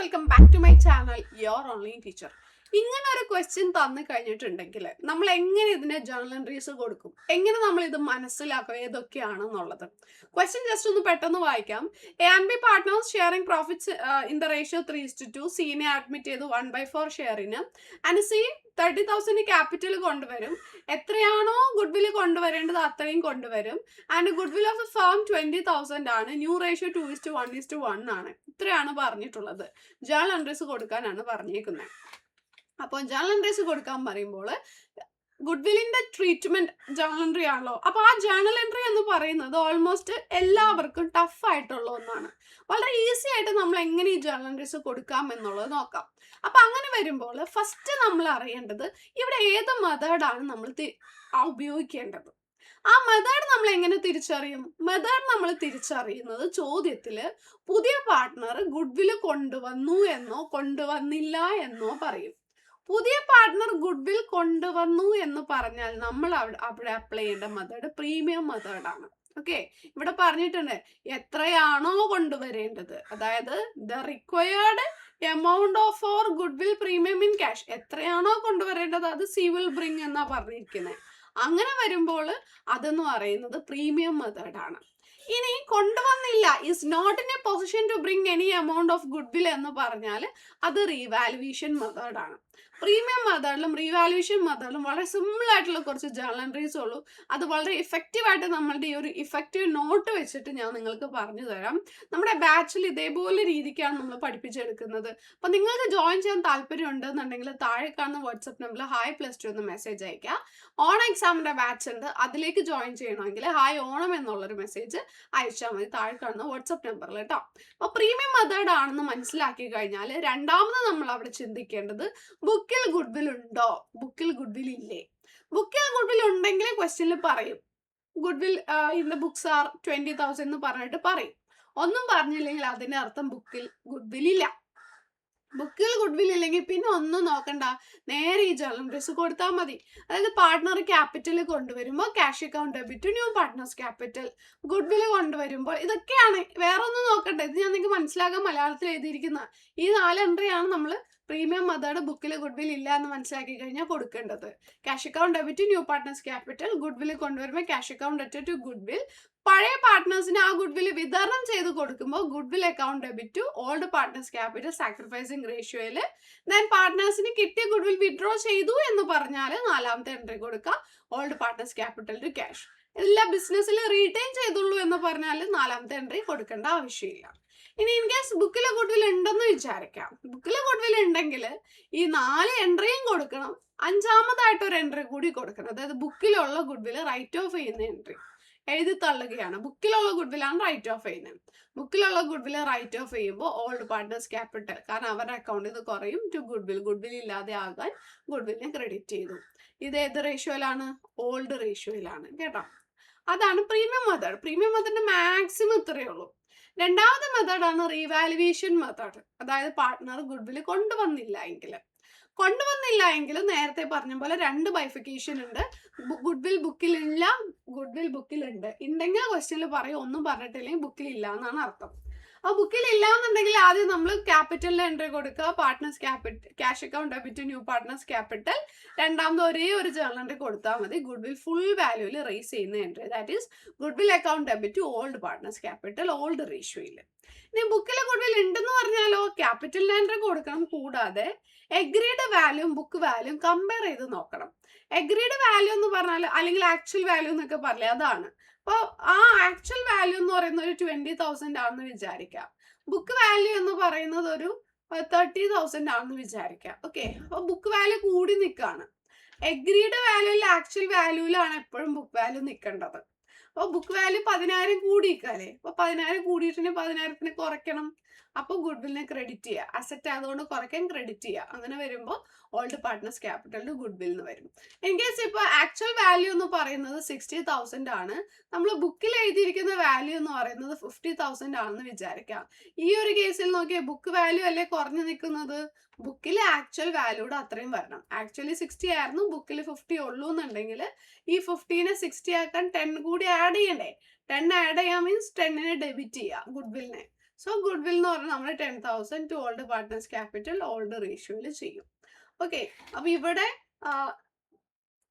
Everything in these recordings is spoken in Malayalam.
Welcome back to my channel your online teacher. ഇങ്ങനെ ഒരു ക്വസ്റ്റ്യൻ തന്നു കഴിഞ്ഞിട്ടുണ്ടെങ്കിൽ നമ്മൾ എങ്ങനെ ഇതിനെ ജേർണൽ എൻട്രീസ് കൊടുക്കും, എങ്ങനെ നമ്മൾ ഇത് മനസ്സിലാക്കും ഏതൊക്കെയാണെന്നുള്ളത്. ക്വസ്റ്റ്യൻ ജസ്റ്റ് ഒന്ന് പെട്ടെന്ന് വായിക്കാം. A and B partners sharing profits in the ratio 3:2. സീനെ അഡ്മിറ്റ് ചെയ്ത് 1/4 ഷെയറിന്. ആൻഡ് സി 30,000 ക്യാപിറ്റൽ കൊണ്ടുവരും. എത്രയാണോ ഗുഡ്വിൽ കൊണ്ടുവരേണ്ടത് അത്രയും കൊണ്ടുവരും. And goodwill of the firm 20,000 ആണ്. ന്യൂ റേഷ്യോ 2:1:1 ആണ്. ഇത്രയാണ് പറഞ്ഞിട്ടുള്ളത്. ജേർണൽ എൻട്രീസ് കൊടുക്കാനാണ് പറഞ്ഞേക്കുന്നത്. അപ്പോൾ ജേർണൽ എൻട്രീസ് കൊടുക്കാൻ പറയുമ്പോൾ ഗുഡ്വില്ലിന്റെ ട്രീറ്റ്മെന്റ് ജേർണൽ എൻട്രി ആണല്ലോ. അപ്പൊ ആ ജേർണൽ എൻട്രി എന്ന് പറയുന്നത് ഓൾമോസ്റ്റ് എല്ലാവർക്കും ടഫ് ആയിട്ടുള്ള ഒന്നാണ്. വളരെ ഈസി ആയിട്ട് നമ്മൾ എങ്ങനെ ഈ ജേർണൽ എൻട്രീസ് കൊടുക്കാം എന്നുള്ളത് നോക്കാം. അപ്പൊ അങ്ങനെ വരുമ്പോൾ ഫസ്റ്റ് നമ്മൾ അറിയേണ്ടത് ഇവിടെ ഏത് മെത്തേഡാണ് നമ്മൾ ഉപയോഗിക്കേണ്ടത്. ആ മെത്തേഡ് നമ്മൾ എങ്ങനെ തിരിച്ചറിയും? മെത്തേഡ് നമ്മൾ തിരിച്ചറിയുന്നത് ചോദ്യത്തിൽ പുതിയ പാർട്ട്ണർ ഗുഡ്വിൽ കൊണ്ടുവന്നു എന്നോ കൊണ്ടുവന്നില്ല എന്നോ പറയും. പുതിയ പാർട്ട്ണർ ഗുഡ്വിൽ കൊണ്ടുവന്നു എന്ന് പറഞ്ഞാൽ നമ്മൾ അവിടെ അപ്ലൈ ചെയ്യേണ്ട മെത്തേഡ് പ്രീമിയം മെത്തേഡാണ്. ഓക്കെ, ഇവിടെ പറഞ്ഞിട്ടുണ്ട് എത്രയാണോ കൊണ്ടുവരേണ്ടത്, അതായത് the required amount of for goodwill premium in cash, എത്രയാണോ കൊണ്ടുവരേണ്ടത് അത് സി വിൽ ബ്രിങ് എന്നാ പറഞ്ഞിരിക്കുന്നത്. അങ്ങനെ വരുമ്പോൾ അതെന്ന് പറയുന്നത് പ്രീമിയം മെത്തേഡാണ്. ഇനി കൊണ്ടുവന്നില്ല, is not in a position to bring any amount of goodwill എന്ന് പറഞ്ഞാൽ അത് റീവാലുവേഷൻ മെത്തേഡാണ്. പ്രീമിയം മെത്തേഡിലും റീവാലുവേഷൻ മെത്തേഡിലും വളരെ സിമ്പിൾ ആയിട്ടുള്ള കുറച്ച് ജേർണൽ എൻട്രീസ് ഉള്ളൂ. അത് വളരെ ഇഫക്റ്റീവ് ആയിട്ട് നമ്മളുടെ ഈ ഒരു ഇഫക്റ്റീവ് നോട്ട് വെച്ചിട്ട് ഞാൻ നിങ്ങൾക്ക് പറഞ്ഞു തരാം. നമ്മുടെ ബാച്ചിൽ ഇതേപോലെ രീതിക്കാണ് നമ്മൾ പഠിപ്പിച്ചെടുക്കുന്നത്. അപ്പം നിങ്ങൾക്ക് ജോയിൻ ചെയ്യാൻ താല്പര്യം ഉണ്ടെന്നുണ്ടെങ്കിൽ താഴെ കാണുന്ന വാട്സപ്പ് നമ്പറിൽ hi+2 എന്ന് മെസ്സേജ് അയക്കുക. ഓണം എക്സാമിന്റെ ബാച്ച് ഉണ്ട്, അതിലേക്ക് ജോയിൻ ചെയ്യണമെങ്കിൽ ഹായ് ഓണം എന്നുള്ളൊരു മെസ്സേജ് അയച്ചാൽ മതി താഴെ കാണുന്ന വാട്സപ്പ് നമ്പറിൽ കേട്ടോ. അപ്പോൾ പ്രീമിയം മെത്തേഡ് ആണെന്ന് മനസ്സിലാക്കി കഴിഞ്ഞാൽ രണ്ടാമത് നമ്മൾ അവിടെ ചിന്തിക്കേണ്ടത് ബുക്കിൽ ഗുഡ്വിൽ ഉണ്ടോ, ബുക്കിൽ ഗുഡ്വിൽ ഇല്ലേ. ബുക്കിൽ ഗുഡ്വിൽ ഉണ്ടെങ്കിൽ ക്വസ്റ്റ്യനിൽ പറയും goodwill in the books are 20,000 എന്ന് പറഞ്ഞിട്ട് പറയും. ഒന്നും പറഞ്ഞില്ലെങ്കിൽ അതിന്റെ അർത്ഥം ബുക്കിൽ ഗുഡ്വിൽ ഇല്ല. ബുക്കിൽ ഗുഡ്വിൽ ഇല്ലെങ്കിൽ പിന്നെ ഒന്നും നോക്കണ്ട, നേരെ ഈ ജേർണൽ എൻട്രീസ് കൊടുത്താൽ മതി. അതായത് പാർട്ട്ണർ ക്യാപിറ്റൽ കൊണ്ടുവരുമ്പോൾ cash account debit new partners capital, goodwill കൊണ്ടുവരുമ്പോൾ ഇതൊക്കെയാണ്, വേറെ ഒന്നും നോക്കണ്ട. ഇത് ഞാൻ നിങ്ങൾക്ക് മനസ്സിലാക്കാൻ മലയാളത്തിൽ എഴുതിയിരിക്കുന്ന ഈ 4 എൻട്രിയാണ് നമ്മൾ പ്രീമിയം മെത്തേഡ് ബുക്കിൽ ഗുഡ്വിൽ ഇല്ല എന്ന് മനസ്സിലാക്കി കഴിഞ്ഞാൽ കൊടുക്കേണ്ടത്. Cash account debit new partners capital, goodwill കൊണ്ടുവരുമ്പോൾ cash account debit to goodwill. പഴയ പാർട്ട്നേഴ്സിന് ആ ഗുഡ്വിൽ വിതരണം ചെയ്ത് കൊടുക്കുമ്പോൾ goodwill account debit to old partners capital sacrificing റേഷ്യോയിൽ. ദെൻ പാർട്ട്നേഴ്സിന് കിട്ടിയ ഗുഡ്വിൽ വിഡ്രോ ചെയ്തു എന്ന് പറഞ്ഞാൽ 4ാമത്തെ എൻട്രി കൊടുക്കുക old partners capital to cash. എല്ലാ ബിസിനസ്സിൽ റീറ്റെയിൻ ചെയ്തുള്ളൂ എന്ന് പറഞ്ഞാൽ 4ാമത്തെ എൻട്രി കൊടുക്കേണ്ട ആവശ്യമില്ല. ഇനി ഇൻ കേസ് ബുക്കിലെ ഗുഡ്വിൽ ഉണ്ടെന്ന് വിചാരിക്കാം. ബുക്കിലെ ഗുഡ്വിൽ ഉണ്ടെങ്കിൽ ഈ 4 എൻട്രിയും കൊടുക്കണം, 5ാമതായിട്ട് ഒരു എൻട്രി കൂടി കൊടുക്കണം. അതായത് ബുക്കിലുള്ള ഗുഡ്വിൽ റൈറ്റ് ഓഫ് ചെയ്യുന്ന എൻട്രി എഴുതി തള്ളുകയാണ്. ബുക്കിലുള്ള ഗുഡ്വിലാണ് റൈറ്റ് ഓഫ് ചെയ്യുന്നത്. ബുക്കിലുള്ള ഗുഡ്വിൽ റൈറ്റ് ഓഫ് ചെയ്യുമ്പോൾ ഓൾഡ് പാർട്ട്നേഴ്സ് ക്യാപിറ്റൽ, കാരണം അവരുടെ അക്കൗണ്ടിൽ ഇത് കുറയും, ടു ഗുഡ്വിൽ, ഗുഡ്വിൽ ഇല്ലാതെ ആകാൻ ഗുഡ്വിലിനെ ക്രെഡിറ്റ് ചെയ്തു. ഇത് ഏത് റേഷ്യോയിലാണ്? ഓൾഡ് റേഷ്യോയിലാണ് കേട്ടോ. അതാണ് പ്രീമിയം മെത്തേഡ്. പ്രീമിയം മെത്തേഡിന്റെ മാക്സിമം ഇത്രയേ ഉള്ളൂ. രണ്ടാമത്തെ മെത്തേഡാണ് റീവാലുവേഷൻ മെത്തേഡ്. അതായത് പാർട്ട്ണർ ഗുഡ്വിൽ കൊണ്ടുവന്നില്ല എങ്കിൽ നേരത്തെ പറഞ്ഞ പോലെ 2 ബൈഫിക്കേഷൻ ഉണ്ട്. ഗുഡ്വിൽ ബുക്കിലില്ല, ഗുഡ്വിൽ ബുക്കിലുണ്ട്. ഉണ്ടെങ്കിൽ ക്വസ്റ്റ്യനിൽ പറയും, ഒന്നും പറഞ്ഞിട്ടില്ലെങ്കിൽ ബുക്കിൽ ഇല്ല എന്നാണ് അർത്ഥം. ആ ബുക്കിൽ ഇല്ല എന്നുണ്ടെങ്കിൽ ആദ്യം നമ്മൾ ക്യാപിറ്റലിന്റെ എൻട്രി കൊടുക്കുക, partners capital cash account debit new partners capital. രണ്ടാമത് ഒരേ ഒരു ജേർണൽ എൻട്രി കൊടുത്താൽ മതി ഗുഡ്വിൽ ഫുൾ വാല്യൂവിൽ റേസ് ചെയ്യുന്ന entry, that is goodwill account debit old partners capital old റേഷ്യോയിൽ. ഇനി ബുക്കിലെ ഗുഡ്വിൽ ഉണ്ടെന്ന് പറഞ്ഞാലോ ക്യാപിറ്റലിന്റെ എൻട്രി കൊടുക്കണം. കൂടാതെ എഗ്രീഡ് വാല്യൂം ബുക്ക് വാല്യൂം കമ്പയർ ചെയ്ത് നോക്കണം. എഗ്രീഡ് വാല്യൂ എന്ന് പറഞ്ഞാൽ അല്ലെങ്കിൽ ആക്ച്വൽ വാല്യൂ എന്നൊക്കെ പറയില്ലേ, അതാണ്. അപ്പോൾ ആ ആക്ച്വൽ വാല്യൂ എന്ന് പറയുന്നത് ഒരു 20,000 ആണെന്ന് വിചാരിക്കാം. ബുക്ക് വാല്യൂ എന്ന് പറയുന്നത് ഒരു 30,000 ആണെന്ന് വിചാരിക്കാം. ഓക്കെ, അപ്പോൾ ബുക്ക് വാല്യൂ കൂടി നിൽക്കുകയാണ്. എഗ്രീഡ് വാല്യൂയിൽ ആക്ച്വൽ വാല്യൂയിലാണ് എപ്പോഴും ബുക്ക് വാല്യൂ നിൽക്കേണ്ടത്. അപ്പോൾ ബുക്ക് വാല്യൂ 10,000 കൂടിയിക്കല്ലേ. അപ്പോൾ 10,000 കൂടിയിട്ടുണ്ടെങ്കിൽ 10,000 കുറയ്ക്കണം. അപ്പോൾ ഗുഡ്വിലിനെ ക്രെഡിറ്റ് ചെയ്യുക, അസറ്റ് അതുകൊണ്ട് കുറയ്ക്കാൻ ക്രെഡിറ്റ് ചെയ്യുക. അങ്ങനെ വരുമ്പോൾ ഓൾഡ് പാർട്ട്നേഴ്സ് ക്യാപിറ്റലിന് ഗുഡ്വിൽ വരും. ഇൻ കേസ് ഇപ്പോൾ ആക്ച്വൽ വാല്യൂ എന്ന് പറയുന്നത് 60,000 ആണ്, നമ്മൾ ബുക്കിൽ എഴുതിയിരിക്കുന്ന വാല്യൂ എന്ന് പറയുന്നത് 50,000 ആണെന്ന് വിചാരിക്കാം. ഈ ഒരു കേസിൽ നോക്കിയാൽ ബുക്ക് വാല്യൂ അല്ലേ കുറഞ്ഞു നിൽക്കുന്നത്, ബുക്കിൽ ആക്ച്വൽ വാല്യൂടെ അത്രയും വരണം. ആക്ച്വലി 60 ആയിരുന്നു, ബുക്കിൽ 50 ഉള്ളൂ എന്നുണ്ടെങ്കിൽ ഈ 50നെ 60 ആക്കാൻ 10 കൂടി ആഡ് ചെയ്യണ്ടേ. 10 ആഡ് ചെയ്യാൻ മീൻസ് 10നെ ഡെബിറ്റ് ചെയ്യുക ഗുഡ്വിലിനെ. സോ ഗുഡ് വിൽ എന്ന് പറഞ്ഞാൽ നമ്മൾ 10,000 to old partners capital old റേഷ്യോയിൽ ചെയ്യും. ഓക്കെ, അപ്പൊ ഇവിടെ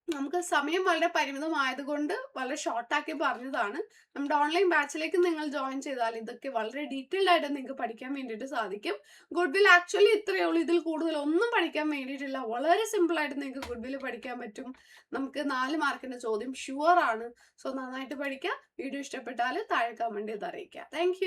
നമുക്ക് സമയം വളരെ പരിമിതമായതുകൊണ്ട് വളരെ ഷോർട്ടാക്കി പറഞ്ഞതാണ്. നമ്മുടെ ഓൺലൈൻ ബാച്ചിലേക്ക് നിങ്ങൾ ജോയിൻ ചെയ്താൽ ഇതൊക്കെ വളരെ ഡീറ്റെയിൽഡ് ആയിട്ട് നിങ്ങൾക്ക് പഠിക്കാൻ വേണ്ടിയിട്ട് സാധിക്കും. ഗുഡ് വിൽ ആക്ച്വലി ഇത്രയേ ഉള്ളൂ, ഇതിൽ കൂടുതൽ ഒന്നും പഠിക്കാൻ വേണ്ടിയിട്ടില്ല. വളരെ സിമ്പിൾ ആയിട്ട് നിങ്ങൾക്ക് ഗുഡ് വിൽ പഠിക്കാൻ പറ്റും. നമുക്ക് 4 മാർക്കിന്റെ ചോദ്യം ഷുവർ ആണ്. സോ നന്നായിട്ട് പഠിക്കുക. വീഡിയോ ഇഷ്ടപ്പെട്ടാൽ താഴെ കമന്റ് ചെയ്ത് അറിയിക്കുക. താങ്ക്